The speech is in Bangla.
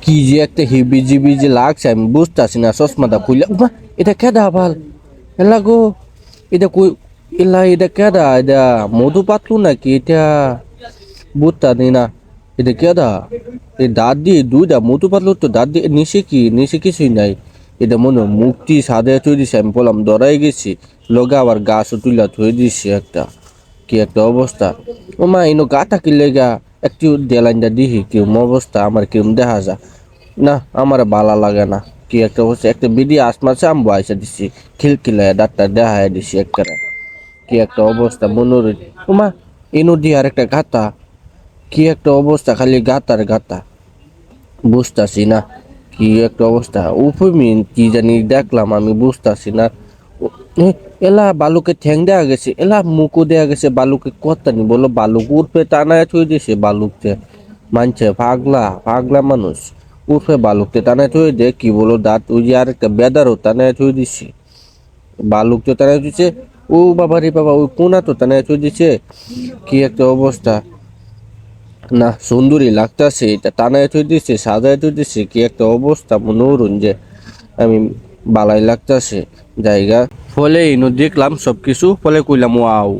কি যে একটা হিবিজিবি যে লাগছে আমি বুঝতেছি না। চশমাটা খুলে উমা, এটা কেডা ভাল এলা গো, এটা কই এলা, এটা কেডা? এটা মধু পাতলু নাকি? এটা বুঝতাছি না এটা কেডা। এই দাঁত দিয়ে দুইটা মধু পাতলু, তো দাঁত দিয়ে নিচে কি, নিচে কিছুই নাই। এটা মনে হয় মুক্তি সাদে থই দিছে, আমি বললাম ধরাই গেছি। লগে আবার গাছও তুইলা থই দিছে একটা, কি একটা অবস্থা। ও মা ইনো গাটা কি লেগা একটু দেলাইনটা দিহি কিরম অবস্থা, আমার কিরম দেখা যা না, আমার বালা লাগে না। কি একটা অবস্থা, একটা বিডি আসমাছে আমি বয়সা দিছি, খিলখিলায় দাঁতটা দেখায় দিছি একটা। কি একটা অবস্থা মনোর। ওমা ইনো দিয়ে আর একটা গাতা, কি একটা অবস্থা, খালি গাতার গাতা। বুঝতাছি না কি একটা অবস্থা। উপমিন কি জানি দেখলাম, আমি বুঝতাছি না। এ, এলা বালুকে ঠ্যাং দেয়া গেছে, এলা মুকু দেয়া গেছে বালুকে, কত্তানি বলো বালুক উর্ফে টানায় থই দিছে বালুকতে। মানছে পাগলা পাগলা মানুষ, উর্ফে বালুকতে টানায় থই দে, কি বলো দাঁত ওই যে আর একটা বেদারও টানায় থই দিছে। বালুক তো টানায় থইছে, ও বাবা রে বাবা, ওই কোনা তো টানায় থই দিছে। কি একটা অবস্থা, না সুন্দরী লাগতাছে, এটা টানায় থই দিছে, সাজায় থই দিছে, কি একটা অবস্থা মনোরঞ্জন যে আমি বালাই লাগতাছে জায়গা। ফলে ইনো দেখলাম সবকিছু, ফলে কইলাম ওয়াও।